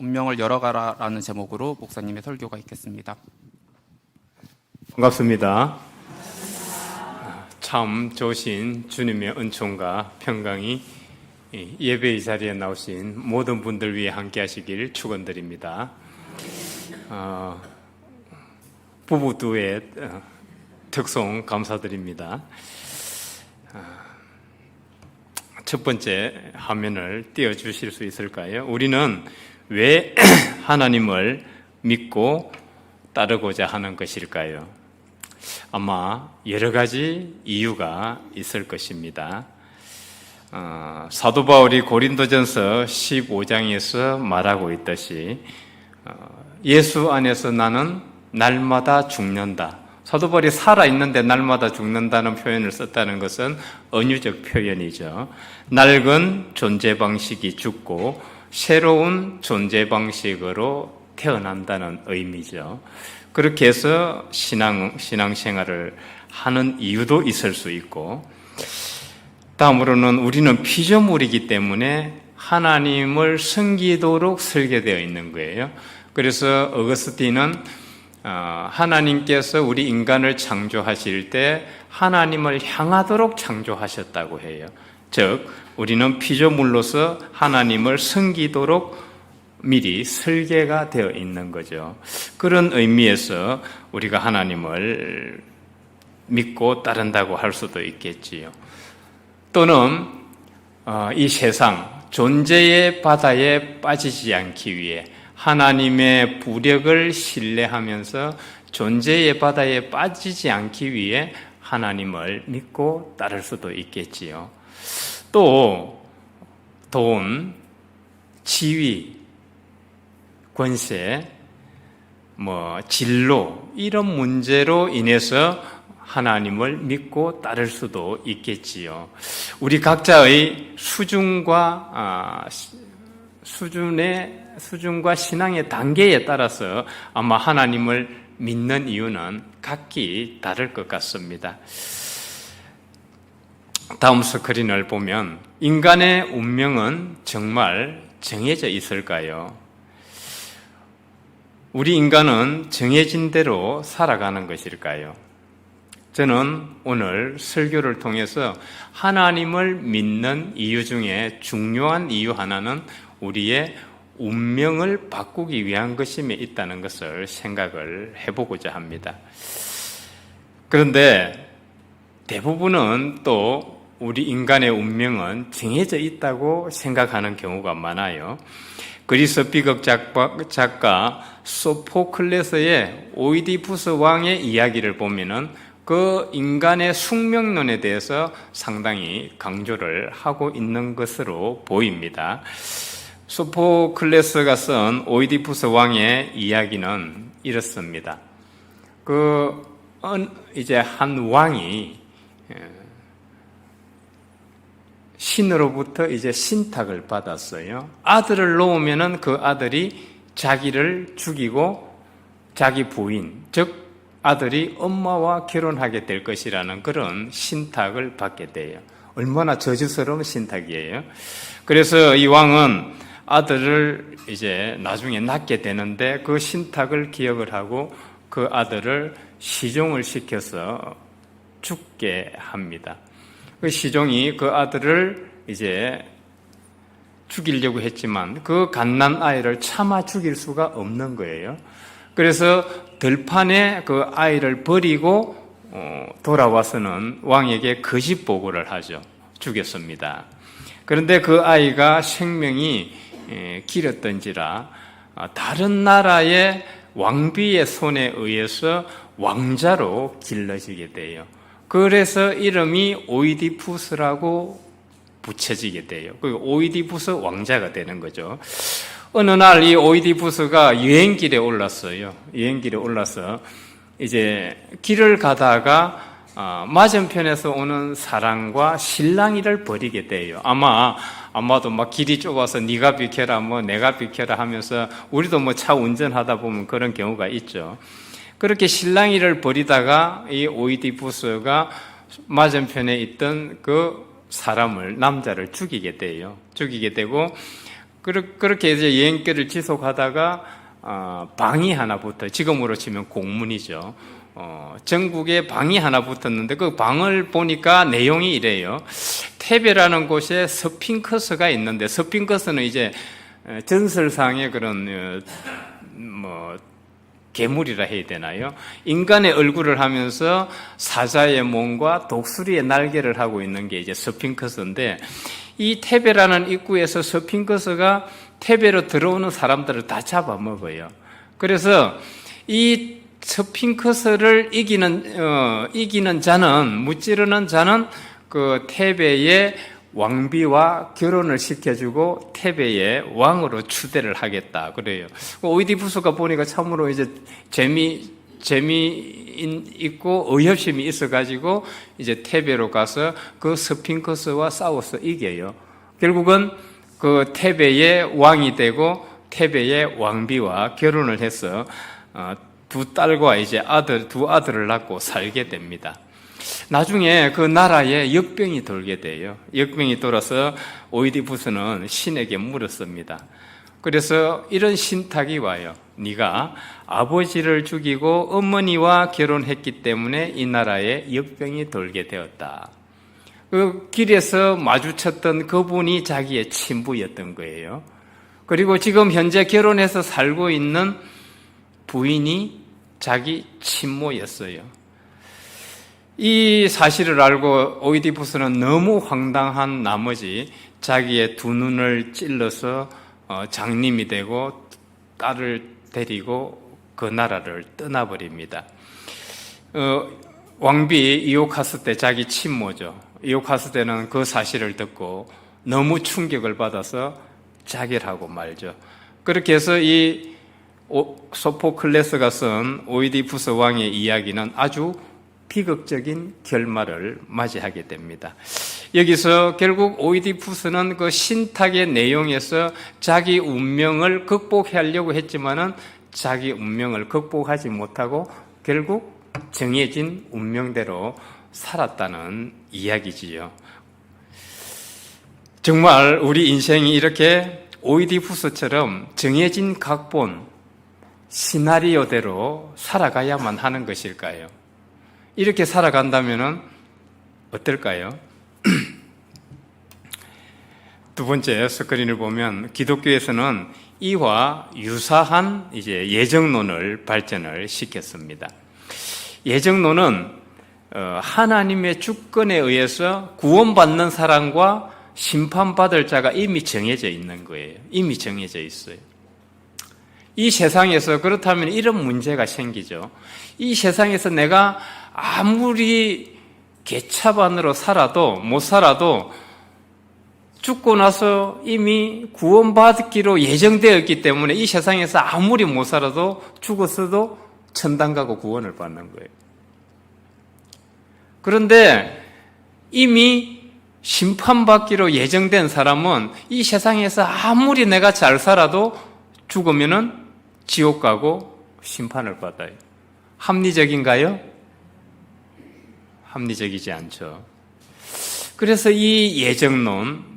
운명을 열어가라라는 제목으로 목사님의 설교가 있겠습니다. 반갑습니다. 참 좋으신 주님의 은총과 평강이 예배의 자리에 나오신 모든 분들 위해 함께 하시길 축원드립니다. 부부 두엣 특송 감사드립니다. 첫 번째 화면을 띄워주실 수 있을까요? 우리는 왜 하나님을 믿고 따르고자 하는 것일까요? 아마 여러 가지 이유가 있을 것입니다. 사도 바울이 고린도전서 15장에서 말하고 있듯이 예수 안에서 나는 날마다 죽는다. 사도 바울이 살아있는데 날마다 죽는다는 표현을 썼다는 것은 은유적 표현이죠. 낡은 존재 방식이 죽고 새로운 존재 방식으로 태어난다는 의미죠. 그렇게 해서 신앙생활을 하는 이유도 있을 수 있고, 다음으로는 우리는 피조물이기 때문에 하나님을 섬기도록 설계되어 있는 거예요. 그래서 어거스틴은 하나님께서 우리 인간을 창조하실 때 하나님을 향하도록 창조하셨다고 해요. 즉, 우리는 피조물로서 하나님을 섬기도록 미리 설계가 되어 있는 거죠. 그런 의미에서 우리가 하나님을 믿고 따른다고 할 수도 있겠지요. 또는 이 세상 존재의 바다에 빠지지 않기 위해 하나님의 부력을 신뢰하면서 존재의 바다에 빠지지 않기 위해 하나님을 믿고 따를 수도 있겠지요. 또 돈, 지위, 권세, 진로 이런 문제로 인해서 하나님을 믿고 따를 수도 있겠지요. 우리 각자의 수준과 신앙의 단계에 따라서 아마 하나님을 믿는 이유는 각기 다를 것 같습니다. 다음 스크린을 보면 인간의 운명은 정말 정해져 있을까요? 우리 인간은 정해진 대로 살아가는 것일까요? 저는 오늘 설교를 통해서 하나님을 믿는 이유 중에 중요한 이유 하나는 우리의 운명을 바꾸기 위한 것임에 있다는 것을 생각을 해보고자 합니다. 그런데 대부분은 또 우리 인간의 운명은 정해져 있다고 생각하는 경우가 많아요. 그리스 비극 작가 소포클레스의 오이디푸스 왕의 이야기를 보면은 그 인간의 숙명론에 대해서 상당히 강조를 하고 있는 것으로 보입니다. 소포클레스가 쓴 오이디푸스 왕의 이야기는 이렇습니다. 이제 한 왕이 신으로부터 이제 신탁을 받았어요. 아들을 놓으면은 그 아들이 자기를 죽이고 자기 부인, 즉 아들이 엄마와 결혼하게 될 것이라는 그런 신탁을 받게 돼요. 얼마나 저주스러운 신탁이에요. 그래서 이 왕은 아들을 이제 나중에 낳게 되는데 그 신탁을 기억을 하고 그 아들을 시종을 시켜서 죽게 합니다. 그 시종이 그 아들을 이제 죽이려고 했지만 그 갓난 아이를 차마 죽일 수가 없는 거예요. 그래서 들판에 그 아이를 버리고 돌아와서는 왕에게 거짓 보고를 하죠. 죽였습니다. 그런데 그 아이가 생명이 길었던지라 다른 나라의 왕비의 손에 의해서 왕자로 길러지게 돼요. 그래서 이름이 오이디푸스라고 붙여지게 돼요. 그 오이디푸스 왕자가 되는 거죠. 어느 날 이 오이디푸스가 여행길에 올랐어요. 여행길에 올라서 이제 길을 가다가 맞은편에서 오는 사람과 실랑이를 벌이게 돼요. 아마도 막 길이 좁아서 네가 비켜라, 내가 비켜라 하면서 우리도 차 운전하다 보면 그런 경우가 있죠. 그렇게 실랑이를 벌이다가 이 오이디푸스가 맞은편에 있던 그 남자를 죽이게 돼요. 죽이게 되고 그렇게 이제 여행길을 지속하다가 방이 하나 붙어요. 지금으로 치면 공문이죠. 전국에 방이 하나 붙었는데 그 방을 보니까 내용이 이래요. 테베라는 곳에 스핑크스가 있는데, 스핑크스는 이제 전설상의 그런 괴물이라 해야 되나요? 인간의 얼굴을 하면서 사자의 몸과 독수리의 날개를 하고 있는 게 이제 스핑크스인데, 이 테베라는 입구에서 스핑크스가 테베로 들어오는 사람들을 다 잡아먹어요. 그래서 이 스핑크스를 이기는 자는, 무찌르는 자는 그 테베의 왕비와 결혼을 시켜주고 테베의 왕으로 추대를 하겠다 그래요. 오이디푸스가 보니까 참으로 이제 재미있고 의협심이 있어가지고 이제 테베로 가서 그 스핑크스와 싸워서 이겨요. 결국은 그 테베의 왕이 되고 테베의 왕비와 결혼을 해서 두 딸과 이제 두 아들을 낳고 살게 됩니다. 나중에 그 나라에 역병이 돌게 돼요. 역병이 돌아서 오이디푸스는 신에게 물었습니다. 그래서 이런 신탁이 와요. 네가 아버지를 죽이고 어머니와 결혼했기 때문에 이 나라에 역병이 돌게 되었다. 그 길에서 마주쳤던 그분이 자기의 친부였던 거예요. 그리고 지금 현재 결혼해서 살고 있는 부인이 자기 친모였어요. 이 사실을 알고 오이디푸스는 너무 황당한 나머지 자기의 두 눈을 찔러서 장님이 되고 딸을 데리고 그 나라를 떠나버립니다. 왕비 이오카스테, 자기 친모죠. 이오카스테는 그 사실을 듣고 너무 충격을 받아서 자결하고 말죠. 그렇게 해서 이 소포클레스가 쓴 오이디푸스 왕의 이야기는 아주 비극적인 결말을 맞이하게 됩니다. 여기서 결국 오이디푸스는 그 신탁의 내용에서 자기 운명을 극복하려고 했지만은 자기 운명을 극복하지 못하고 결국 정해진 운명대로 살았다는 이야기지요. 정말 우리 인생이 이렇게 오이디푸스처럼 정해진 각본, 시나리오대로 살아가야만 하는 것일까요? 이렇게 살아간다면 어떨까요? 두 번째 스크린을 보면 기독교에서는 이와 유사한 이제 예정론을 발전을 시켰습니다. 예정론은 하나님의 주권에 의해서 구원받는 사람과 심판받을 자가 이미 정해져 있는 거예요. 이미 정해져 있어요. 이 세상에서 그렇다면 이런 문제가 생기죠. 이 세상에서 내가 아무리 개차반으로 못 살아도 죽고 나서 이미 구원받기로 예정되어 있기 때문에 이 세상에서 아무리 못 살아도 죽었어도 천당 가고 구원을 받는 거예요. 그런데 이미 심판받기로 예정된 사람은 이 세상에서 아무리 내가 잘 살아도 죽으면은 지옥 가고 심판을 받아요. 합리적인가요? 합리적이지 않죠. 그래서 이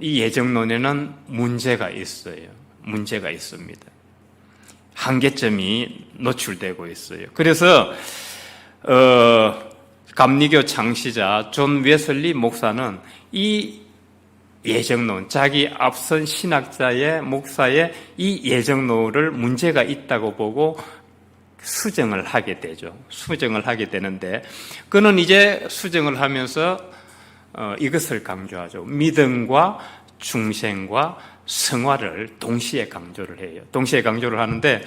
예정론에는 문제가 있어요. 문제가 있습니다. 한계점이 노출되고 있어요. 그래서 감리교 창시자 존 웨슬리 목사는 이 예정론, 자기 앞선 신학자의 목사의 이 예정론을 문제가 있다고 보고 수정을 하게 되죠. 수정을 하게 되는데 그는 이제 수정을 하면서 이것을 강조하죠. 믿음과 중생과 성화를 동시에 강조를 해요. 동시에 강조를 하는데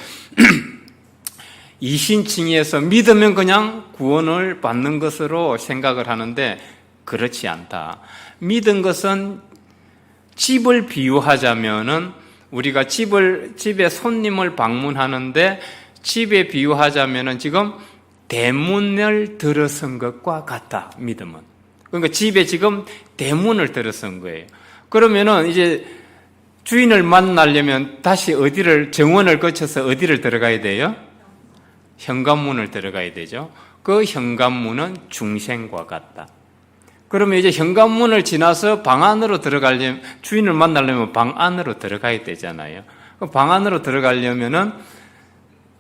이신칭의에서 믿으면 그냥 구원을 받는 것으로 생각을 하는데 그렇지 않다. 믿은 것은 집을 비유하자면은 우리가 집에 손님을 방문하는데 집에 비유하자면은 지금 대문을 들어선 것과 같다. 믿음은. 그러니까 집에 지금 대문을 들어선 거예요. 그러면은 이제 주인을 만나려면 다시 정원을 거쳐서 어디를 들어가야 돼요? 현관문을 들어가야 되죠. 그 현관문은 중생과 같다. 그러면 이제 현관문을 지나서 방 안으로 들어가려면, 주인을 만나려면 방 안으로 들어가야 되잖아요. 방 안으로 들어가려면은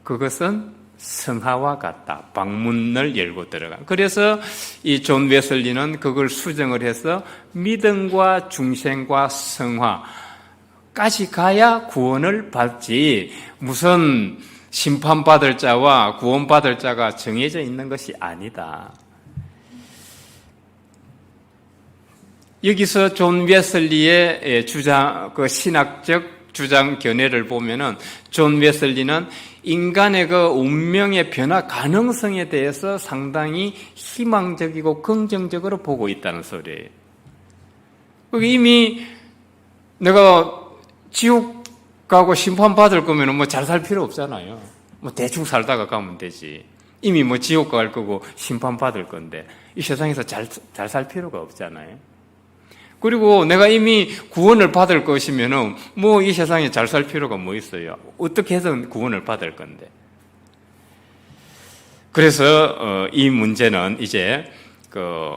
그것은 성화와 같다. 방문을 열고 들어가. 그래서 이 존 웨슬리는 그걸 수정을 해서 믿음과 중생과 성화까지 가야 구원을 받지, 무슨 심판받을 자와 구원받을 자가 정해져 있는 것이 아니다. 여기서 존 웨슬리의 주장, 그 신학적 주장 견해를 보면은 존 웨슬리는 인간의 그 운명의 변화 가능성에 대해서 상당히 희망적이고 긍정적으로 보고 있다는 소리예요. 이미 내가 지옥 가고 심판받을 거면 뭐 잘 살 필요 없잖아요. 뭐 대충 살다가 가면 되지. 이미 뭐 지옥 갈 거고 심판받을 건데 이 세상에서 잘 살 필요가 없잖아요. 그리고 내가 이미 구원을 받을 것이면은 뭐 이 세상에 잘 살 필요가 뭐 있어요? 어떻게 해서 구원을 받을 건데. 그래서 이 문제는 이제 그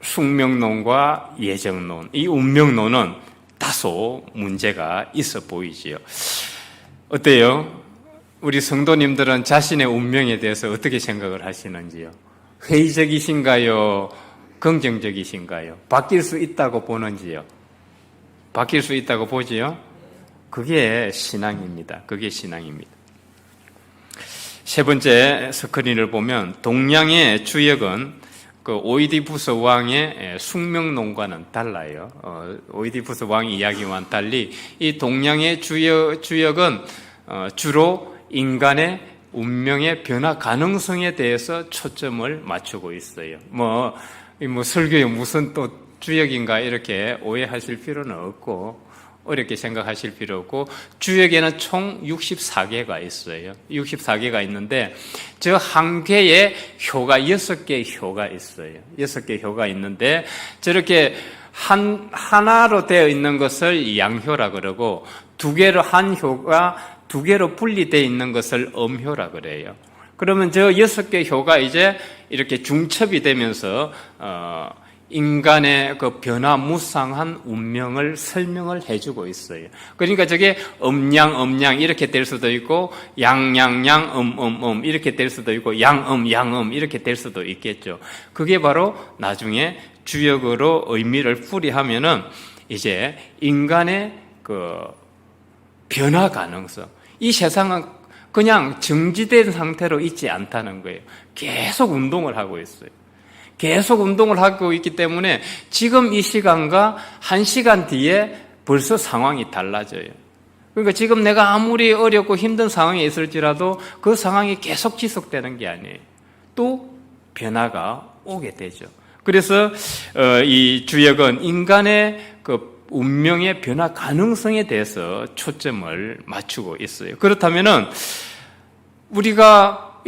숙명론과 예정론, 이 운명론은 다소 문제가 있어 보이지요. 어때요? 우리 성도님들은 자신의 운명에 대해서 어떻게 생각을 하시는지요? 회의적이신가요? 긍정적이신가요? 바뀔 수 있다고 보는지요? 바뀔 수 있다고 보지요? 그게 신앙입니다. 그게 신앙입니다. 세 번째 스크린을 보면 동양의 주역은 그 오이디푸스 왕의 숙명론과는 달라요. 오이디푸스 왕의 이야기와는 달리 이 동양의 주역은 주로 인간의 운명의 변화 가능성에 대해서 초점을 맞추고 있어요. 뭐 설교에 무슨 또 주역인가 이렇게 오해하실 필요는 없고 어렵게 생각하실 필요 없고 주역에는 총 64개가 있어요. 64개가 있는데 저 한 개의 효가 6개의 효가 있어요. 6개의 효가 있는데 저렇게 하나로 되어 있는 것을 양효라 그러고 두 개로 한 효가 두 개로 분리되어 있는 것을 음효라 그래요. 그러면 저 6개의 효가 이제 이렇게 중첩이 되면서 인간의 그 변화무쌍한 운명을 설명을 해주고 있어요. 그러니까 저게 음양 이렇게 될 수도 있고 양양양 이렇게 될 수도 있고 양음 이렇게 될 수도 있겠죠. 그게 바로 나중에 주역으로 의미를 풀이하면은 이제 인간의 그 변화 가능성, 이 세상은 그냥 정지된 상태로 있지 않다는 거예요. 계속 운동을 하고 있어요. 계속 운동을 하고 있기 때문에 지금 이 시간과 1시간 뒤에 벌써 상황이 달라져요. 그러니까 지금 내가 아무리 어렵고 힘든 상황에 있을지라도 그 상황이 계속 지속되는 게 아니에요. 또 변화가 오게 되죠. 그래서 이 주역은 인간의 그 운명의 변화 가능성에 대해서 초점을 맞추고 있어요. 그렇다면은 우리가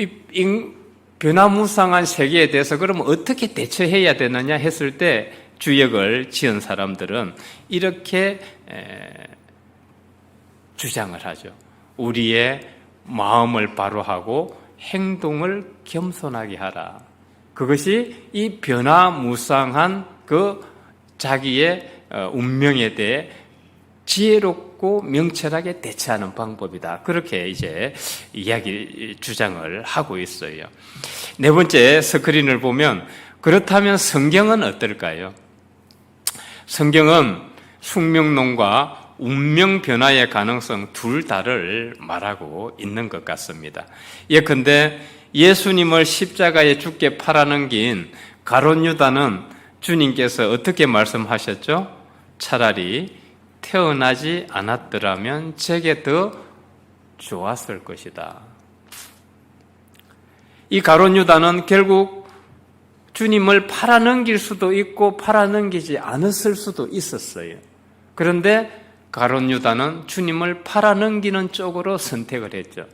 변화무쌍한 세계에 대해서 그러면 어떻게 대처해야 되느냐 했을 때 주역을 지은 사람들은 이렇게 주장을 하죠. 우리의 마음을 바로 하고 행동을 겸손하게 하라. 그것이 이 변화무쌍한 그 자기의 운명에 대해 지혜롭고 명철하게 대처하는 방법이다. 그렇게 이제 주장을 하고 있어요. 네 번째 스크린을 보면 그렇다면 성경은 어떨까요? 성경은 숙명론과 운명 변화의 가능성 둘 다를 말하고 있는 것 같습니다. 예컨대 예수님을 십자가에 죽게 팔아넘긴 가룟 유다는 주님께서 어떻게 말씀하셨죠? 차라리 태어나지 않았더라면 제게 더 좋았을 것이다. 이 가룟 유다는 결국 주님을 팔아넘길 수도 있고 팔아넘기지 않았을 수도 있었어요. 그런데 가룟 유다는 주님을 팔아넘기는 쪽으로 선택을 했죠.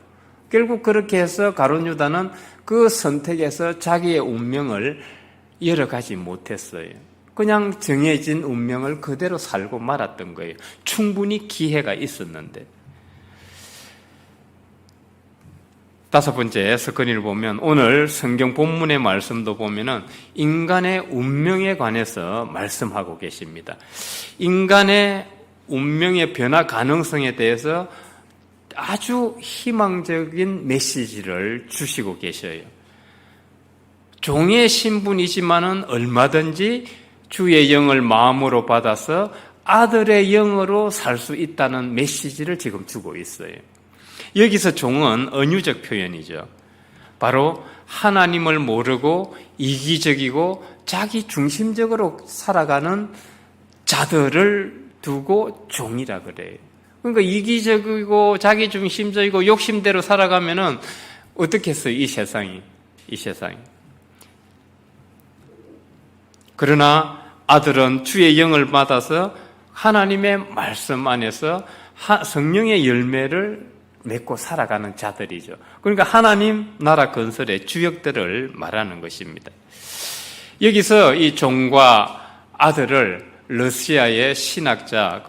결국 그렇게 해서 가룟 유다는 그 선택에서 자기의 운명을 열어가지 못했어요. 그냥 정해진 운명을 그대로 살고 말았던 거예요. 충분히 기회가 있었는데. 다섯 번째 스크린을 보면 오늘 성경 본문의 말씀도 보면은 인간의 운명에 관해서 말씀하고 계십니다. 인간의 운명의 변화 가능성에 대해서 아주 희망적인 메시지를 주시고 계셔요. 종의 신분이지만은 얼마든지 주의 영을 마음으로 받아서 아들의 영으로 살 수 있다는 메시지를 지금 주고 있어요. 여기서 종은 은유적 표현이죠. 바로 하나님을 모르고 이기적이고 자기 중심적으로 살아가는 자들을 두고 종이라 그래요. 그러니까 이기적이고 자기 중심적이고 욕심대로 살아가면은 어떻게 했어요? 이 세상이. 그러나 아들은 주의 영을 받아서 하나님의 말씀 안에서 성령의 열매를 맺고 살아가는 자들이죠. 그러니까 하나님 나라 건설의 주역들을 말하는 것입니다. 여기서 이 종과 아들을 러시아의 신학자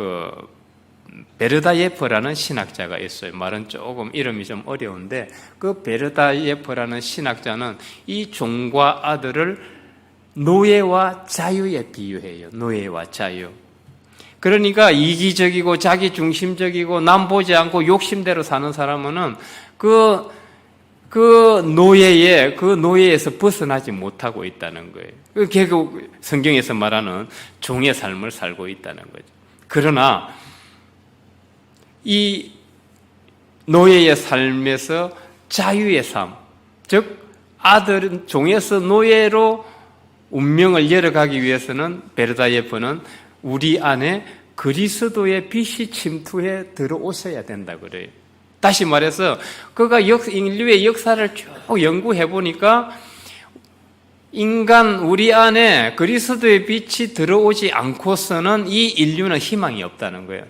베르다예프라는 신학자가 있어요. 말은 조금 이름이 좀 어려운데 그 베르다예프라는 신학자는 이 종과 아들을 노예와 자유에 비유해요. 노예와 자유. 그러니까 이기적이고 자기중심적이고 남 보지 않고 욕심대로 사는 사람은 그 노예에서 벗어나지 못하고 있다는 거예요. 결국 성경에서 말하는 종의 삶을 살고 있다는 거죠. 그러나 이 노예의 삶에서 자유의 삶, 즉 아들은 종에서 노예로 운명을 열어가기 위해서는 베르다예프는 우리 안에 그리스도의 빛이 침투해 들어오셔야 된다 그래요. 다시 말해서 그가 인류의 역사를 쭉 연구해 보니까 인간 우리 안에 그리스도의 빛이 들어오지 않고서는 이 인류는 희망이 없다는 거예요.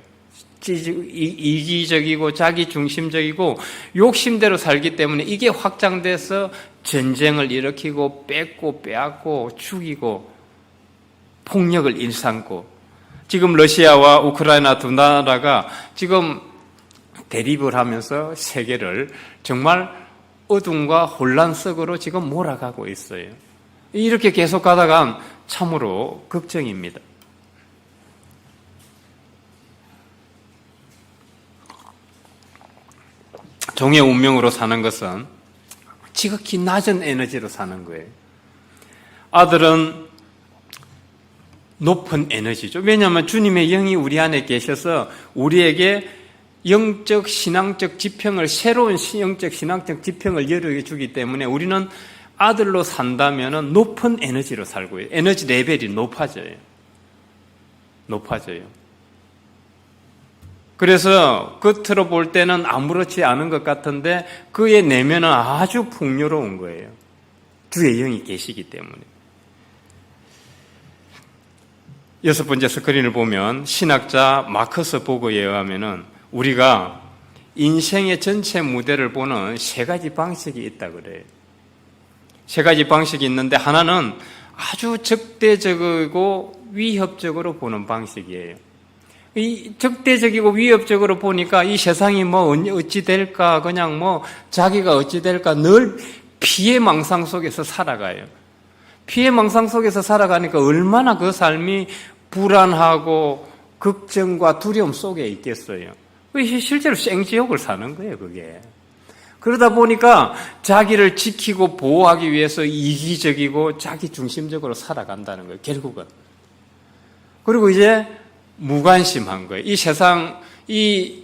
이기적이고 자기중심적이고 욕심대로 살기 때문에 이게 확장돼서 전쟁을 일으키고 뺏고 빼앗고 죽이고 폭력을 일삼고 지금 러시아와 우크라이나 두 나라가 지금 대립을 하면서 세계를 정말 어둠과 혼란 속으로 지금 몰아가고 있어요. 이렇게 계속 가다간 참으로 걱정입니다. 종의 운명으로 사는 것은 지극히 낮은 에너지로 사는 거예요. 아들은 높은 에너지죠. 왜냐하면 주님의 영이 우리 안에 계셔서 우리에게 영적, 신앙적 지평을, 새로운 영적, 신앙적 지평을 열어주기 때문에 우리는 아들로 산다면 높은 에너지로 살고 있어요. 에너지 레벨이 높아져요. 그래서 겉으로 볼 때는 아무렇지 않은 것 같은데 그의 내면은 아주 풍요로운 거예요. 주의 영이 계시기 때문에. 여섯 번째 스크린을 보면 신학자 마커스 보거에 의하면은 우리가 인생의 전체 무대를 보는 세 가지 방식이 있다 그래요. 세 가지 방식이 있는데 하나는 아주 적대적이고 위협적으로 보는 방식이에요. 이 적대적이고 위협적으로 보니까 이 세상이 뭐 어찌 될까 그냥 뭐 자기가 어찌 될까 늘 피해망상 속에서 살아가요. 피해망상 속에서 살아가니까 얼마나 그 삶이 불안하고 걱정과 두려움 속에 있겠어요. 실제로 생지옥을 사는 거예요, 그게. 그러다 보니까 자기를 지키고 보호하기 위해서 이기적이고 자기중심적으로 살아간다는 거예요, 결국은. 그리고 이제 무관심한 거예요. 이 세상, 이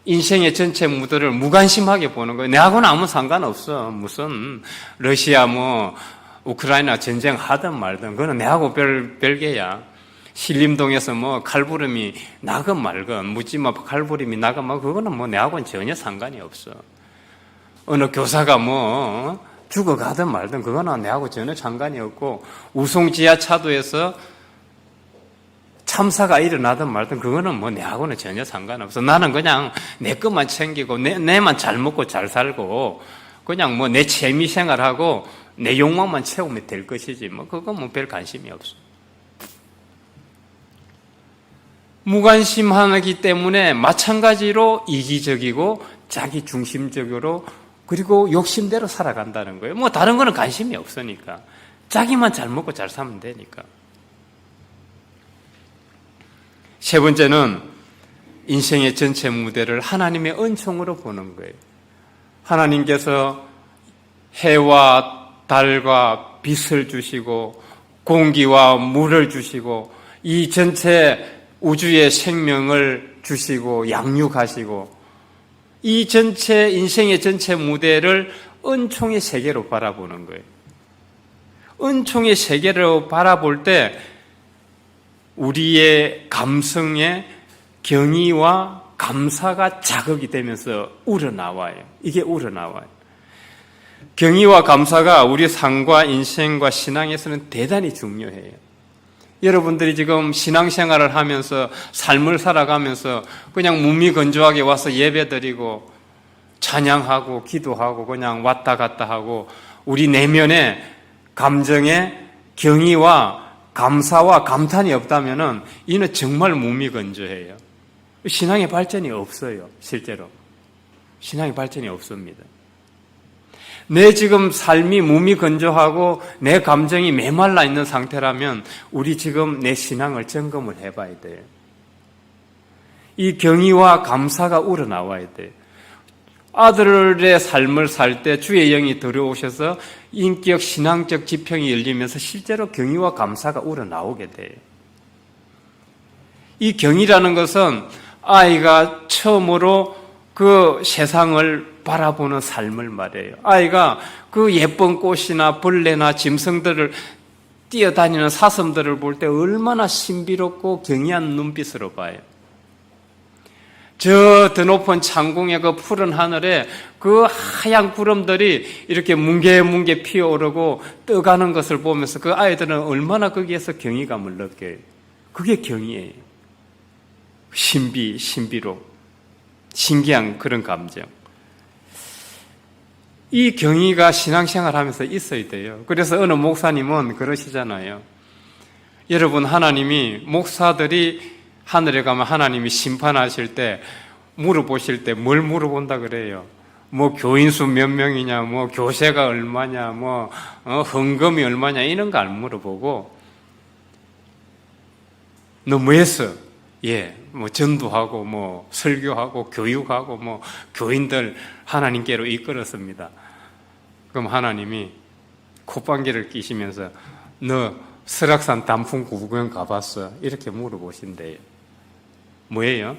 인생의 전체 무대를 무관심하게 보는 거예요. 내하고는 아무 상관없어. 무슨 러시아 우크라이나 전쟁 하든 말든 그거는 내하고 별개야. 신림동에서 칼부림이 나건 말건 묻지마 칼부림이 나건 그거는 내하고는 전혀 상관이 없어. 어느 교사가 죽어가든 말든 그거는 내하고 전혀 상관이 없고 우송 지하차도에서 참사가 일어나든 말든 그거는 내하고는 전혀 상관없어. 나는 그냥 내 것만 챙기고 내만 잘 먹고 잘 살고 그냥 내 취미 생활하고 내 욕망만 채우면 될 것이지 그건 별 관심이 없어. 무관심하기 때문에 마찬가지로 이기적이고 자기중심적으로 그리고 욕심대로 살아간다는 거예요. 뭐 다른 거는 관심이 없으니까. 자기만 잘 먹고 잘 살면 되니까. 세 번째는 인생의 전체 무대를 하나님의 은총으로 보는 거예요. 하나님께서 해와 달과 빛을 주시고 공기와 물을 주시고 이 전체 우주의 생명을 주시고 양육하시고 이 전체 인생의 전체 무대를 은총의 세계로 바라보는 거예요. 은총의 세계로 바라볼 때 우리의 감성에 경의와 감사가 자극이 되면서 우러나와요. 이게 우러나와요. 경의와 감사가 우리 삶과 인생과 신앙에서는 대단히 중요해요. 여러분들이 지금 신앙생활을 하면서 삶을 살아가면서 그냥 무미건조하게 와서 예배드리고 찬양하고 기도하고 그냥 왔다 갔다 하고 우리 내면에 감정에 경의와 감사와 감탄이 없다면은 이는 정말 무미건조해요. 신앙의 발전이 없어요. 실제로 신앙의 발전이 없습니다. 내 지금 삶이 무미건조하고 내 감정이 메말라 있는 상태라면 우리 지금 내 신앙을 점검을 해봐야 돼요. 이 경의와 감사가 우러나와야 돼요. 아들의 삶을 살 때 주의 영이 들어오셔서 인격 신앙적 지평이 열리면서 실제로 경의와 감사가 우러나오게 돼요. 이 경의라는 것은 아이가 처음으로 그 세상을 바라보는 삶을 말해요. 아이가 그 예쁜 꽃이나 벌레나 짐승들을 뛰어다니는 사슴들을 볼 때 얼마나 신비롭고 경이한 눈빛으로 봐요. 저 드높은 창공의 그 푸른 하늘에 그 하얀 구름들이 이렇게 뭉게뭉게 피어오르고 떠가는 것을 보면서 그 아이들은 얼마나 거기에서 경이감을 느껴요. 그게 경이에요. 신비로 신기한 그런 감정. 이 경의가 신앙생활 하면서 있어야 돼요. 그래서 어느 목사님은 그러시잖아요. 여러분, 하나님이 목사들이 하늘에 가면 하나님이 심판하실 때 물어보실 때 뭘 물어본다 그래요? 뭐 교인수 몇 명이냐, 뭐 교세가 얼마냐, 뭐 헌금이 얼마냐 이런 거 안 물어보고 너 뭐 했어? 예, 뭐 전도하고 뭐 설교하고 교육하고 뭐 교인들 하나님께로 이끌었습니다. 그럼 하나님이 콧방귀를 끼시면서 너 설악산 단풍 구경 가봤어? 이렇게 물어보신대요. 뭐예요?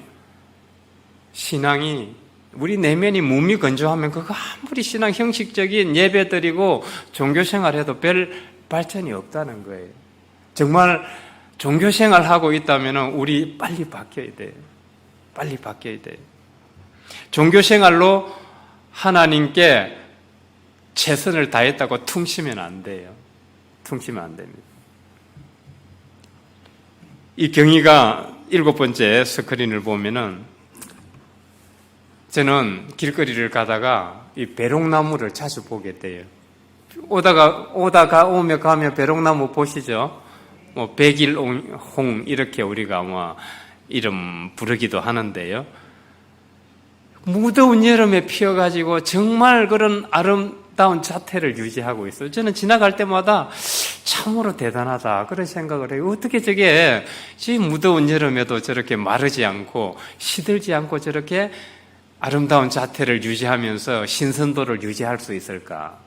신앙이 우리 내면이 무미건조하면 그거 아무리 신앙 형식적인 예배드리고 종교생활해도 별 발전이 없다는 거예요. 정말 종교생활하고 있다면 우리 빨리 바뀌어야 돼요. 빨리 바뀌어야 돼요. 종교생활로 하나님께 최선을 다했다고 퉁치면 안 돼요. 퉁치면 안 됩니다. 이 경의가 7번째 스크린을 보면은 저는 길거리를 가다가 이 배롱나무를 자주 보게 돼요. 오다가 오며 가며 배롱나무 보시죠? 뭐 백일홍 이렇게 우리가 뭐 이름 부르기도 하는데요. 무더운 여름에 피어가지고 정말 그런 아름다운 자태를 유지하고 있어요. 저는 지나갈 때마다 참으로 대단하다 그런 생각을 해요. 어떻게 저게 지금 무더운 여름에도 저렇게 마르지 않고 시들지 않고 저렇게 아름다운 자태를 유지하면서 신선도를 유지할 수 있을까?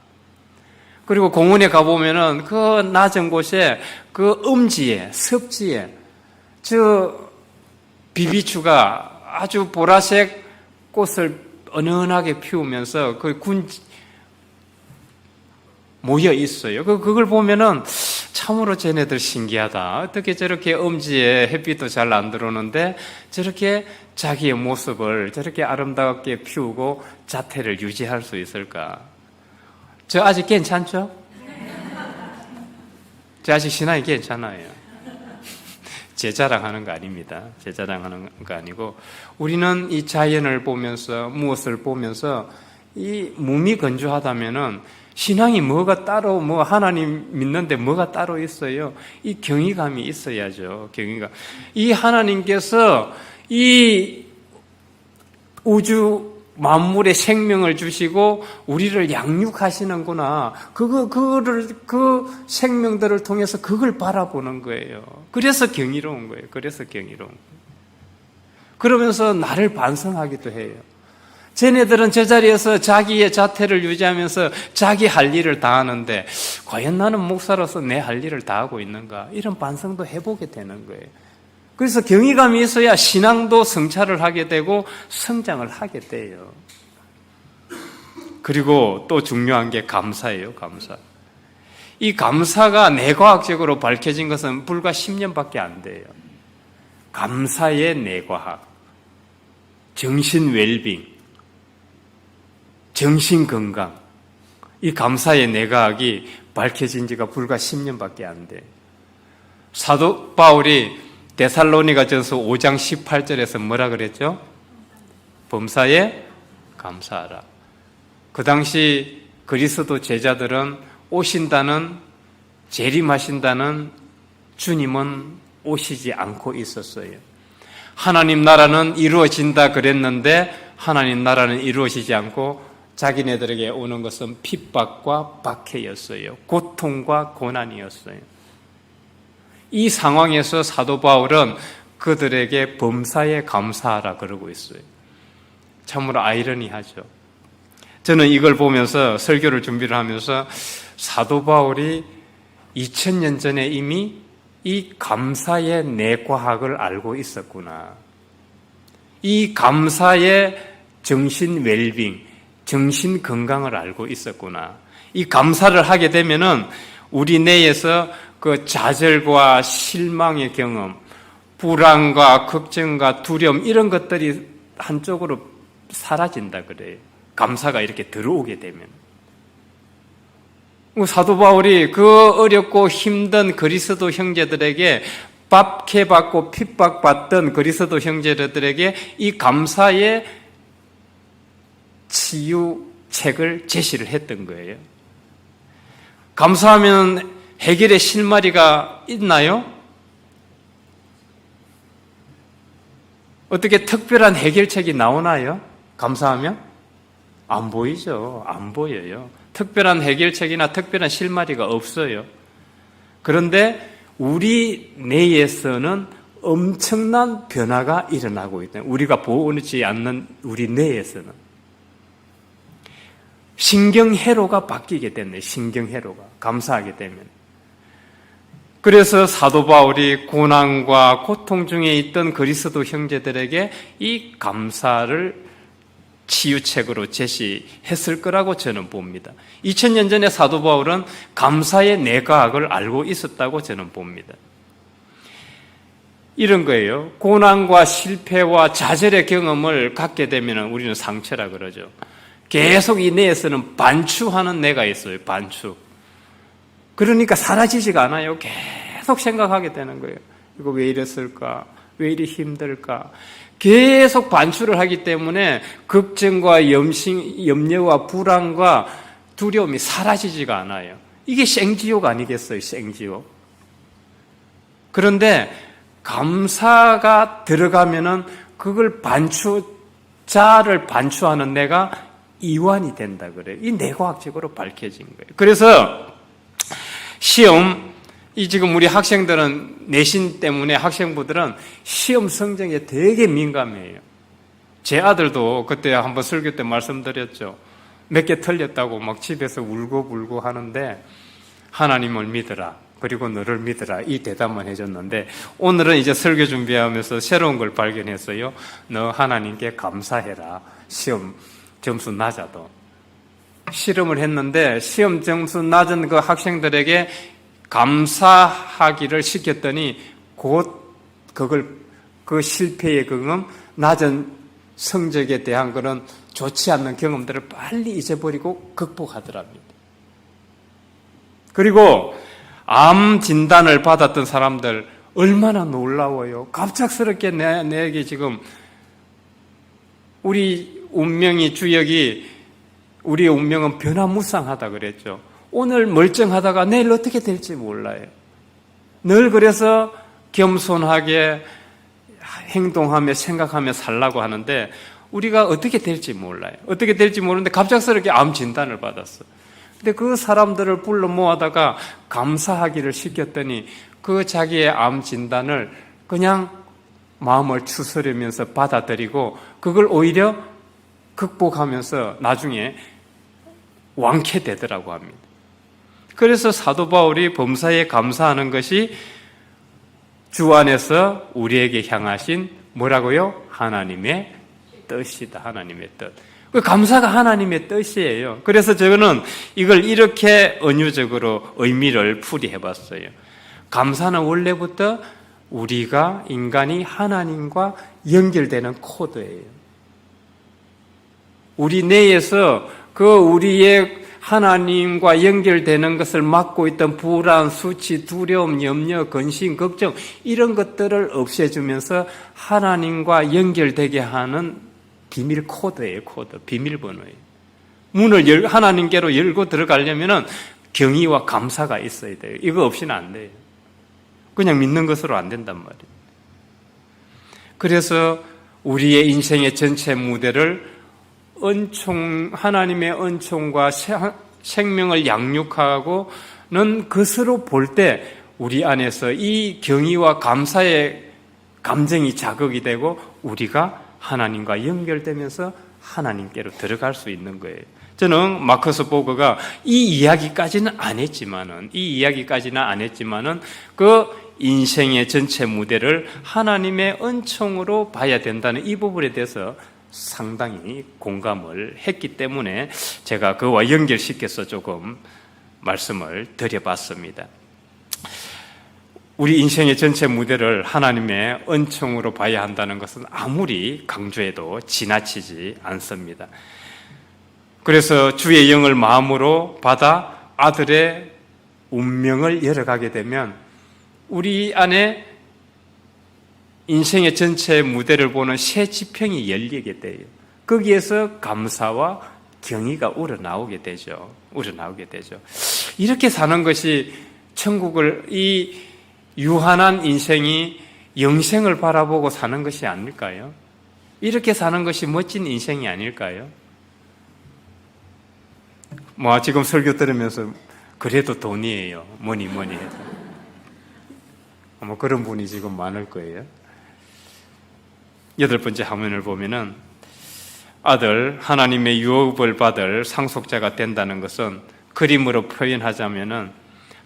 그리고 공원에 가보면은 그 낮은 곳에 그 음지에, 습지에 저 비비추가 아주 보라색 꽃을 은은하게 피우면서 그 모여 있어요. 그걸 보면은 참으로 쟤네들 신기하다. 어떻게 저렇게 음지에 햇빛도 잘 안 들어오는데 저렇게 자기의 모습을 저렇게 아름답게 피우고 자태를 유지할 수 있을까? 저 아직 괜찮죠? 저 아직 신앙이 괜찮아요. 제 자랑하는 거 아닙니다. 제 자랑하는 거 아니고 우리는 이 자연을 보면서 무엇을 보면서 이 몸이 건조하다면은 신앙이 뭐가 따로 뭐 하나님 믿는데 뭐가 따로 있어요? 이 경외감이 있어야죠. 경외감. 이 하나님께서 이 우주 만물에 생명을 주시고 우리를 양육하시는구나. 그 생명들을 통해서 그걸 바라보는 거예요. 그래서 경이로운 거예요. 그래서 경이로운 거예요. 그러면서 나를 반성하기도 해요. 쟤네들은 제자리에서 자기의 자태를 유지하면서 자기 할 일을 다 하는데 과연 나는 목사로서 내 할 일을 다 하고 있는가? 이런 반성도 해보게 되는 거예요. 그래서 경외감이 있어야 신앙도 성찰을 하게 되고 성장을 하게 돼요. 그리고 또 중요한 게 감사예요. 감사. 이 감사가 내과학적으로 밝혀진 것은 불과 10년밖에 안 돼요. 감사의 내과학, 정신 웰빙, 정신 건강, 이 감사의 내과학이 밝혀진 지가 불과 10년밖에 안 돼요. 사도 바울이 데살로니가전서 5장 18절에서 뭐라 그랬죠? 범사에 감사하라. 그 당시 그리스도 제자들은 오신다는, 재림하신다는 주님은 오시지 않고 있었어요. 하나님 나라는 이루어진다 그랬는데 하나님 나라는 이루어지지 않고 자기네들에게 오는 것은 핍박과 박해였어요. 고통과 고난이었어요. 이 상황에서 사도 바울은 그들에게 범사에 감사하라 그러고 있어요. 참으로 아이러니하죠. 저는 이걸 보면서 설교를 준비를 하면서 사도 바울이 2000년 전에 이미 이 감사의 내과학을 알고 있었구나. 이 감사의 정신 웰빙, 정신 건강을 알고 있었구나. 이 감사를 하게 되면은 우리 내에서 그 좌절과 실망의 경험, 불안과 걱정과 두려움 이런 것들이 한쪽으로 사라진다 그래요. 감사가 이렇게 들어오게 되면. 사도 바울이 그 어렵고 힘든 그리스도 형제들에게 박해받고 핍박받던 그리스도 형제들에게 이 감사의 치유책을 제시를 했던 거예요. 감사하면 해결의 실마리가 있나요? 어떻게 특별한 해결책이 나오나요? 감사하면? 안 보이죠. 안 보여요. 특별한 해결책이나 특별한 실마리가 없어요. 그런데 우리 내에서는 엄청난 변화가 일어나고 있다. 우리가 보지 않는 우리 내에서는. 신경회로가 바뀌게 됐네. 신경회로가. 감사하게 되면. 그래서 사도 바울이 고난과 고통 중에 있던 그리스도 형제들에게 이 감사를 치유책으로 제시했을 거라고 저는 봅니다. 2000년 전에 사도 바울은 감사의 내과학을 알고 있었다고 저는 봅니다. 이런 거예요. 고난과 실패와 좌절의 경험을 갖게 되면 우리는 상처라 그러죠. 계속 이 내에서는 반추하는 내가 있어요. 반추. 그러니까 사라지지가 않아요. 계속 생각하게 되는 거예요. 이거 왜 이랬을까? 왜 이리 힘들까? 계속 반추를 하기 때문에 걱정과 염려와 불안과 두려움이 사라지지가 않아요. 이게 생지옥 아니겠어요? 생지옥. 그런데 감사가 들어가면은 그걸 자를 반추하는 내가 이완이 된다 그래요. 이 내과학적으로 밝혀진 거예요. 그래서 시험, 지금 우리 학생들은 내신 때문에 학생부들은 시험 성적에 되게 민감해요. 제 아들도 그때 한번 설교 때 말씀드렸죠. 몇 개 틀렸다고 막 집에서 울고불고 하는데 하나님을 믿어라. 그리고 너를 믿어라. 이 대답만 해줬는데 오늘은 이제 설교 준비하면서 새로운 걸 발견했어요. 너 하나님께 감사해라. 시험 점수 낮아도. 실험을 했는데 시험 점수 낮은 그 학생들에게 감사하기를 시켰더니 곧 그 실패의 경험, 낮은 성적에 대한 그런 좋지 않는 경험들을 빨리 잊어버리고 극복하더랍니다. 그리고 암 진단을 받았던 사람들 얼마나 놀라워요. 갑작스럽게 내게 지금 우리 운명이 주역이 우리의 운명은 변화무쌍하다 그랬죠. 오늘 멀쩡하다가 내일 어떻게 될지 몰라요. 늘 그래서 겸손하게 행동하며 생각하며 살라고 하는데 우리가 어떻게 될지 몰라요. 어떻게 될지 모르는데 갑작스럽게 암 진단을 받았어. 근데 그 사람들을 불러 모아다가 감사하기를 시켰더니 그 자기의 암 진단을 그냥 마음을 추스르면서 받아들이고 그걸 오히려 극복하면서 나중에 완쾌되더라고 합니다. 그래서 사도 바울이 범사에 감사하는 것이 주 안에서 우리에게 향하신 뭐라고요? 하나님의 뜻이다. 하나님의 뜻. 그 감사가 하나님의 뜻이에요. 그래서 저는 이걸 이렇게 은유적으로 의미를 풀이해 봤어요. 감사는 원래부터 우리가 인간이 하나님과 연결되는 코드예요. 우리 내에서 그 우리의 하나님과 연결되는 것을 막고 있던 불안, 수치, 두려움, 염려, 근심, 걱정 이런 것들을 없애주면서 하나님과 연결되게 하는 비밀 코드예요. 코드, 비밀번호예요. 문을 하나님께로 열고 들어가려면 경의와 감사가 있어야 돼요. 이거 없이는 안 돼요. 그냥 믿는 것으로 안 된단 말이에요. 그래서 우리의 인생의 전체 무대를 하나님의 은총과 생명을 양육하고는 것으로 볼 때 우리 안에서 이 경의와 감사의 감정이 자극이 되고 우리가 하나님과 연결되면서 하나님께로 들어갈 수 있는 거예요. 저는 마커스 보거가 이 이야기까지는 안 했지만은 그 인생의 전체 무대를 하나님의 은총으로 봐야 된다는 이 부분에 대해서 상당히 공감을 했기 때문에 제가 그와 연결시켜서 조금 말씀을 드려봤습니다. 우리 인생의 전체 무대를 하나님의 은총으로 봐야 한다는 것은 아무리 강조해도 지나치지 않습니다. 그래서 주의 영을 마음으로 받아 아들의 운명을 열어가게 되면 우리 안에 인생의 전체 무대를 보는 새 지평이 열리게 돼요. 거기에서 감사와 경의가 우러나오게 되죠. 이렇게 사는 것이 이 유한한 인생이 영생을 바라보고 사는 것이 아닐까요? 이렇게 사는 것이 멋진 인생이 아닐까요? 지금 설교 들으면서 그래도 돈이에요. 뭐니 해도. 그런 분이 지금 많을 거예요. 8번째 화면을 보면은 아들, 하나님의 유업을 받을 상속자가 된다는 것은 그림으로 표현하자면은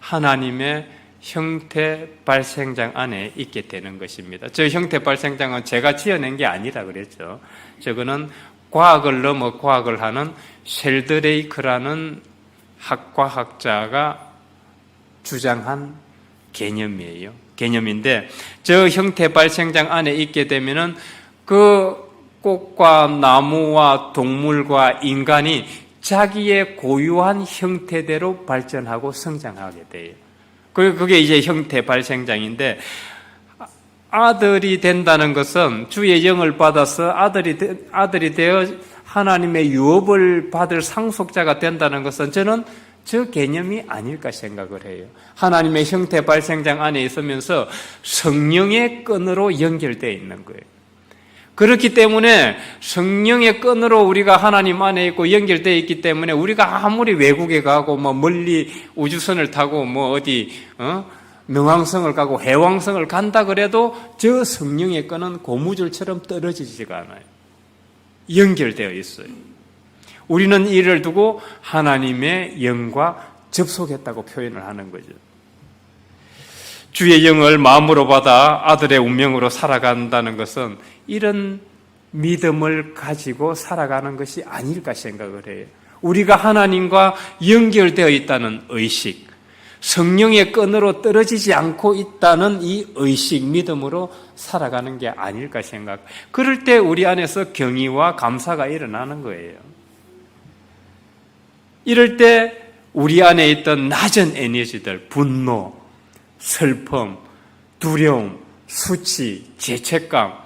하나님의 형태 발생장 안에 있게 되는 것입니다. 저 형태 발생장은 제가 지어낸 게 아니라 그랬죠. 저거는 과학을 넘어 과학을 하는 쉘드레이크라는 학과학자가 주장한 개념인데 저 형태 발생장 안에 있게 되면은 그 꽃과 나무와 동물과 인간이 자기의 고유한 형태대로 발전하고 성장하게 돼요. 그게 이제 형태 발생장인데 아들이 된다는 것은 주의 영을 받아서 아들이 되어 하나님의 유업을 받을 상속자가 된다는 것은 저는 저 개념이 아닐까 생각을 해요. 하나님의 형태 발생장 안에 있으면서 성령의 끈으로 연결되어 있는 거예요. 그렇기 때문에 성령의 끈으로 우리가 하나님 안에 있고 연결되어 있기 때문에 우리가 아무리 외국에 가고 멀리 우주선을 타고 명왕성을 가고 해왕성을 간다 그래도 저 성령의 끈은 고무줄처럼 떨어지지가 않아요. 연결되어 있어요. 우리는 이를 두고 하나님의 영과 접속했다고 표현을 하는 거죠. 주의 영을 마음으로 받아 아들의 운명으로 살아간다는 것은 이런 믿음을 가지고 살아가는 것이 아닐까 생각을 해요. 우리가 하나님과 연결되어 있다는 의식, 성령의 끈으로 떨어지지 않고 있다는 이 의식, 믿음으로 살아가는 게 아닐까 생각. 그럴 때 우리 안에서 경의와 감사가 일어나는 거예요. 이럴 때 우리 안에 있던 낮은 에너지들, 분노, 슬픔, 두려움, 수치, 죄책감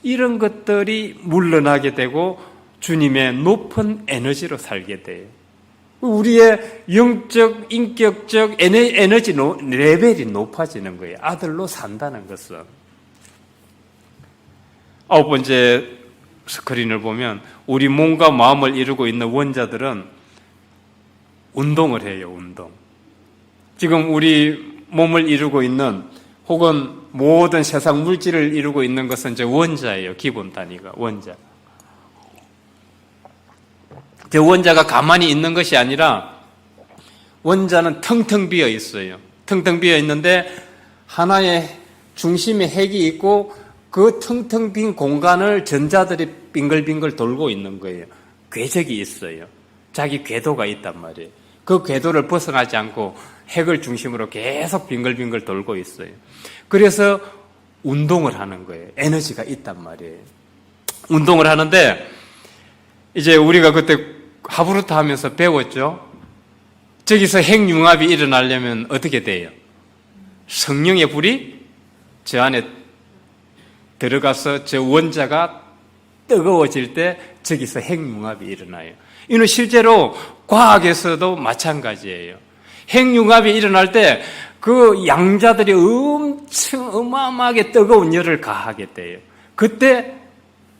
이런 것들이 물러나게 되고 주님의 높은 에너지로 살게 돼요. 우리의 영적, 인격적 에너지 레벨이 높아지는 거예요. 아들로 산다는 것은. 9번째 스크린을 보면 우리 몸과 마음을 이루고 있는 원자들은 운동을 해요, 운동. 지금 우리 몸을 이루고 있는 혹은 모든 세상 물질을 이루고 있는 것은 이제 원자예요. 기본 단위가 원자. 저 원자가 가만히 있는 것이 아니라 원자는 텅텅 비어 있어요. 텅텅 비어 있는데 하나의 중심에 핵이 있고 그 텅텅 빈 공간을 전자들이 빙글빙글 돌고 있는 거예요. 궤적이 있어요. 자기 궤도가 있단 말이에요. 그 궤도를 벗어나지 않고 핵을 중심으로 계속 빙글빙글 돌고 있어요. 그래서 운동을 하는 거예요. 에너지가 있단 말이에요. 운동을 하는데 이제 우리가 그때 하브루타 하면서 배웠죠. 저기서 핵융합이 일어나려면 어떻게 돼요? 성령의 불이 저 안에 들어가서 저 원자가 뜨거워질 때 저기서 핵융합이 일어나요. 이는 실제로 과학에서도 마찬가지예요. 핵융합이 일어날 때 그 양자들이 엄청 어마어마하게 뜨거운 열을 가하게 돼요. 그때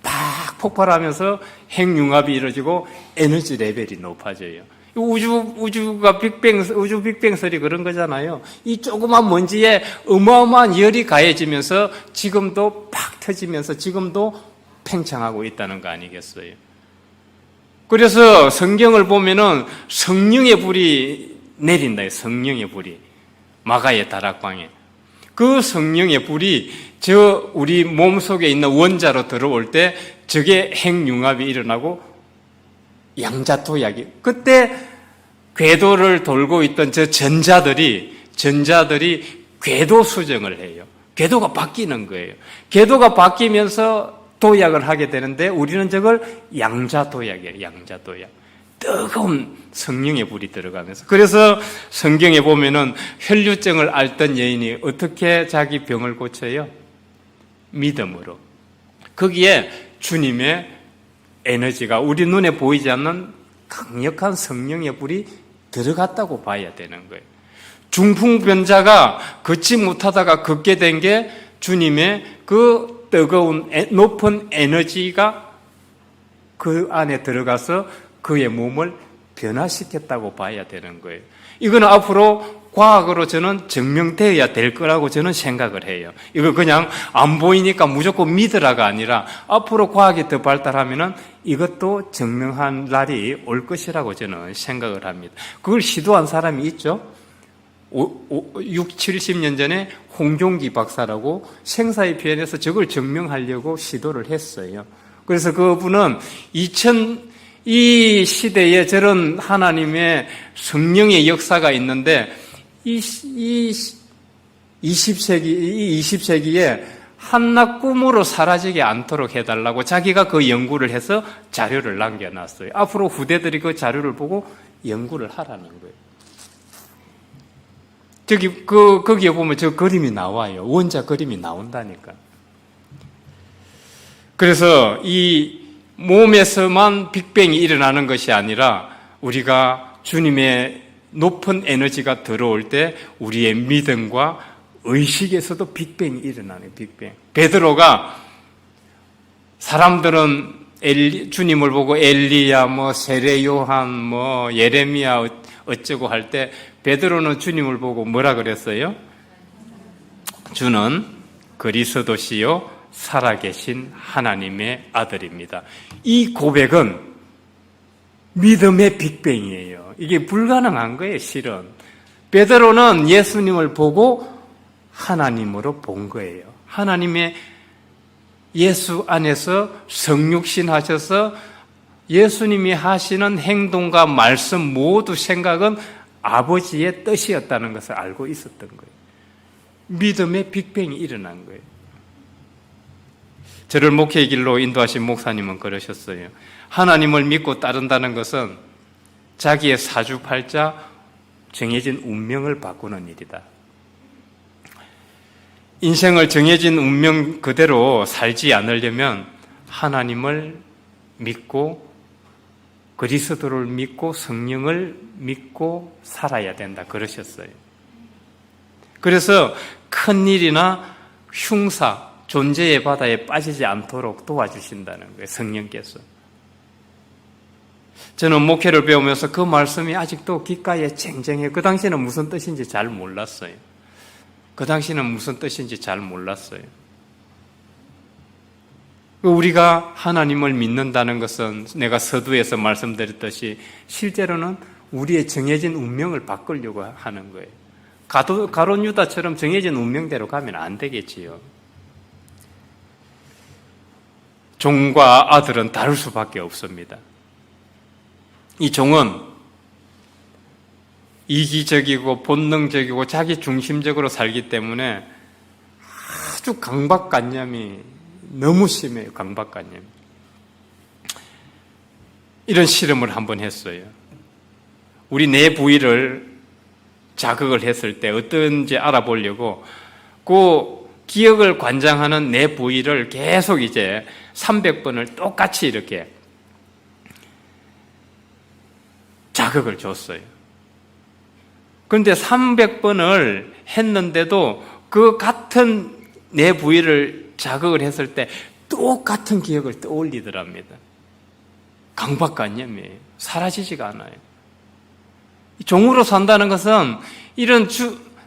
팍 폭발하면서 핵융합이 이루어지고 에너지 레벨이 높아져요. 우주 빅뱅설이 그런 거잖아요. 이 조그만 먼지에 어마어마한 열이 가해지면서 지금도 팍 터지면서 지금도 팽창하고 있다는 거 아니겠어요? 그래서 성경을 보면은 성령의 불이 내린다. 성령의 불이. 마가의 다락방에. 그 성령의 불이 저 우리 몸 속에 있는 원자로 들어올 때 저게 핵융합이 일어나고 양자토약이 그때 궤도를 돌고 있던 저 전자들이 궤도 수정을 해요. 궤도가 바뀌는 거예요. 궤도가 바뀌면서 도약을 하게 되는데 우리는 저걸 양자도약이에요. 양자도약. 뜨거운 성령의 불이 들어가면서. 그래서 성경에 보면은 혈류증을 앓던 여인이 어떻게 자기 병을 고쳐요? 믿음으로. 거기에 주님의 에너지가 우리 눈에 보이지 않는 강력한 성령의 불이 들어갔다고 봐야 되는 거예요. 중풍병자가 걷지 못하다가 걷게 된 게 주님의 그 뜨거운 높은 에너지가 그 안에 들어가서 그의 몸을 변화시켰다고 봐야 되는 거예요. 이거는 앞으로 과학으로 저는 증명되어야 될 거라고 저는 생각을 해요. 이거 그냥 안 보이니까 무조건 믿으라가 아니라 앞으로 과학이 더 발달하면은 이것도 증명한 날이 올 것이라고 저는 생각을 합니다. 그걸 시도한 사람이 있죠. 70년 전에 홍종기 박사라고 생사의 표현에서 저걸 증명하려고 시도를 했어요. 그래서 그분은 이 시대에 저런 하나님의 성령의 역사가 있는데 이 20세기에 한낱 꿈으로 사라지지 않도록 해달라고 자기가 그 연구를 해서 자료를 남겨놨어요. 앞으로 후대들이 그 자료를 보고 연구를 하라는 거예요. 거기에 보면 저 그림이 나와요. 원자 그림이 나온다니까. 그래서 이 몸에서만 빅뱅이 일어나는 것이 아니라 우리가 주님의 높은 에너지가 들어올 때 우리의 믿음과 의식에서도 빅뱅이 일어나는 빅뱅. 베드로가 사람들은 주님을 보고 엘리야, 세례 요한, 예레미야 어쩌고 할 때 베드로는 주님을 보고 뭐라 그랬어요? 주는 그리스도시요 살아계신 하나님의 아들입니다. 이 고백은 믿음의 빅뱅이에요. 이게 불가능한 거예요, 실은. 베드로는 예수님을 보고 하나님으로 본 거예요. 하나님의 예수 안에서 성육신 하셔서 예수님이 하시는 행동과 말씀 모두 생각은 아버지의 뜻이었다는 것을 알고 있었던 거예요. 믿음의 빅뱅이 일어난 거예요. 저를 목회의 길로 인도하신 목사님은 그러셨어요. 하나님을 믿고 따른다는 것은 자기의 사주팔자 정해진 운명을 바꾸는 일이다. 인생을 정해진 운명 그대로 살지 않으려면 하나님을 믿고 그리스도를 믿고 성령을 믿고 살아야 된다 그러셨어요. 그래서 큰일이나 흉사, 존재의 바다에 빠지지 않도록 도와주신다는 거예요. 성령께서. 저는 목회를 배우면서 그 말씀이 아직도 귓가에 쟁쟁해요. 그 당시에는 무슨 뜻인지 잘 몰랐어요. 우리가 하나님을 믿는다는 것은 내가 서두에서 말씀드렸듯이 실제로는 우리의 정해진 운명을 바꾸려고 하는 거예요. 가룟 유다처럼 정해진 운명대로 가면 안 되겠지요. 종과 아들은 다를 수밖에 없습니다. 이 종은 이기적이고 본능적이고 자기 중심적으로 살기 때문에 아주 강박관념이 너무 심해요. 강박관념. 이런 실험을 한번 했어요. 우리 뇌 부위를 자극을 했을 때 어떤지 알아보려고 그 기억을 관장하는 뇌 부위를 계속 이제 300번을 똑같이 이렇게 자극을 줬어요. 그런데 300번을 했는데도 그 같은 뇌 부위를 자극을 했을 때 똑같은 기억을 떠올리더랍니다. 강박관념이에요. 사라지지가 않아요. 종으로 산다는 것은 이런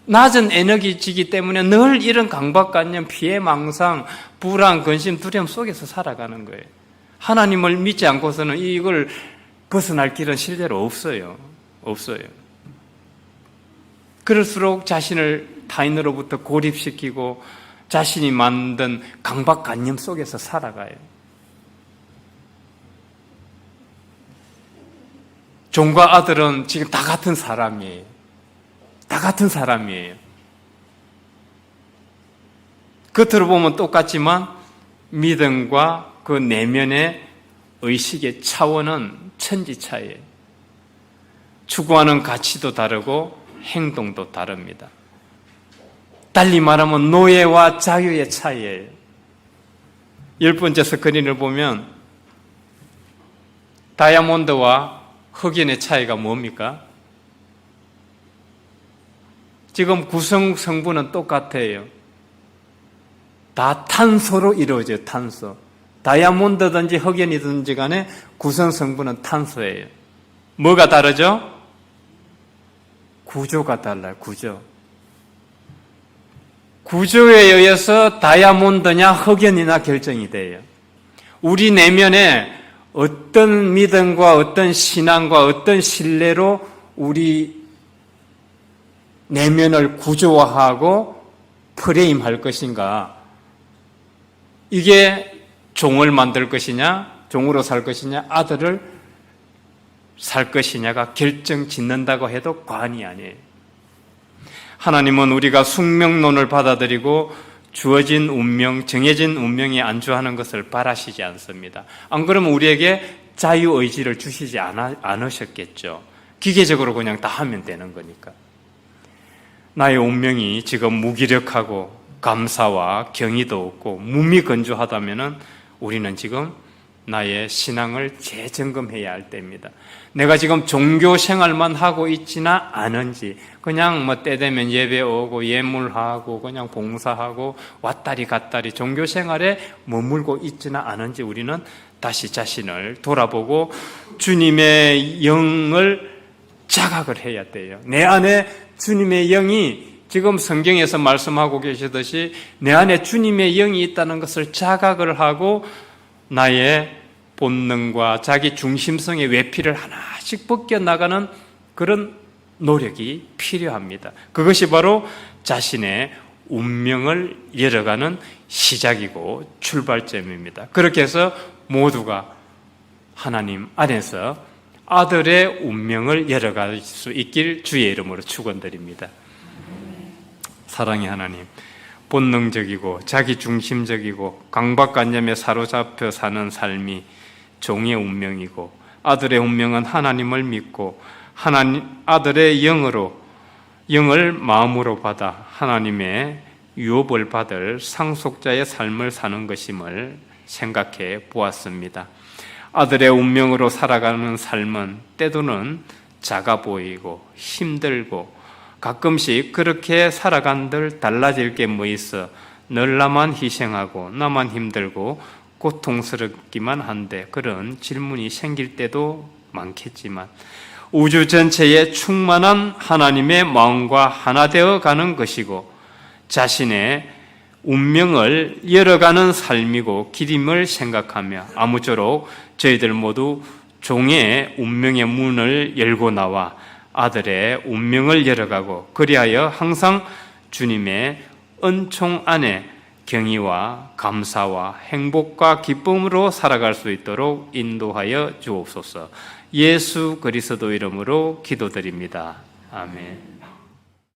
낮은 에너지이기 때문에 늘 이런 강박관념, 피해망상, 불안, 근심, 두려움 속에서 살아가는 거예요. 하나님을 믿지 않고서는 이걸 벗어날 길은 실제로 없어요. 그럴수록 자신을 타인으로부터 고립시키고 자신이 만든 강박관념 속에서 살아가요. 종과 아들은 지금 다 같은 사람이에요. 겉으로 보면 똑같지만 믿음과 그 내면의 의식의 차원은 천지차이에요. 추구하는 가치도 다르고 행동도 다릅니다. 달리 말하면 노예와 자유의 차이예요. 10번째 스크린을 보면 다이아몬드와 흑연의 차이가 뭡니까? 지금 구성 성분은 똑같아요. 다 탄소로 이루어져요. 탄소. 다이아몬드든지 흑연이든지 간에 구성 성분은 탄소예요. 뭐가 다르죠? 구조가 달라요. 구조에 의해서 다이아몬드냐 흑연이나 결정이 돼요. 우리 내면에 어떤 믿음과 어떤 신앙과 어떤 신뢰로 우리 내면을 구조화하고 프레임할 것인가? 이게 종을 만들 것이냐, 종으로 살 것이냐, 아들을 살 것이냐가 결정 짓는다고 해도 과언이 아니에요. 하나님은 우리가 숙명론을 받아들이고 주어진 운명, 정해진 운명에 안주하는 것을 바라시지 않습니다. 안 그러면 우리에게 자유의지를 주시지 않으셨겠죠. 기계적으로 그냥 다 하면 되는 거니까. 나의 운명이 지금 무기력하고 감사와 경의도 없고 무미건조하다면 우리는 지금 나의 신앙을 재점검해야 할 때입니다. 내가 지금 종교 생활만 하고 있지나 않은지, 그냥 때 되면 예배 오고 예물하고 그냥 봉사하고 왔다리 갔다리 종교 생활에 머물고 있지나 않은지 우리는 다시 자신을 돌아보고 주님의 영을 자각을 해야 돼요. 내 안에 주님의 영이 지금 성경에서 말씀하고 계시듯이 내 안에 주님의 영이 있다는 것을 자각을 하고 나의 본능과 자기 중심성의 외피를 하나씩 벗겨나가는 그런 노력이 필요합니다. 그것이 바로 자신의 운명을 열어가는 시작이고 출발점입니다. 그렇게 해서 모두가 하나님 안에서 아들의 운명을 열어갈 수 있길 주의 이름으로 축원드립니다. 사랑의 하나님, 본능적이고 자기중심적이고 강박관념에 사로잡혀 사는 삶이 종의 운명이고 아들의 운명은 하나님을 믿고 아들의 영을 마음으로 받아 하나님의 유업을 받을 상속자의 삶을 사는 것임을 생각해 보았습니다. 아들의 운명으로 살아가는 삶은 때로는 작아 보이고 힘들고 가끔씩 그렇게 살아간들 달라질 게 뭐 있어 늘 나만 희생하고 나만 힘들고 고통스럽기만 한데 그런 질문이 생길 때도 많겠지만 우주 전체에 충만한 하나님의 마음과 하나 되어 가는 것이고 자신의 운명을 열어가는 삶이고 길임을 생각하며 아무쪼록 저희들 모두 종의 운명의 문을 열고 나와 아들의 운명을 열어가고 그리하여 항상 주님의 은총 안에 경의와 감사와 행복과 기쁨으로 살아갈 수 있도록 인도하여 주옵소서. 예수 그리스도 이름으로 기도드립니다. 아멘.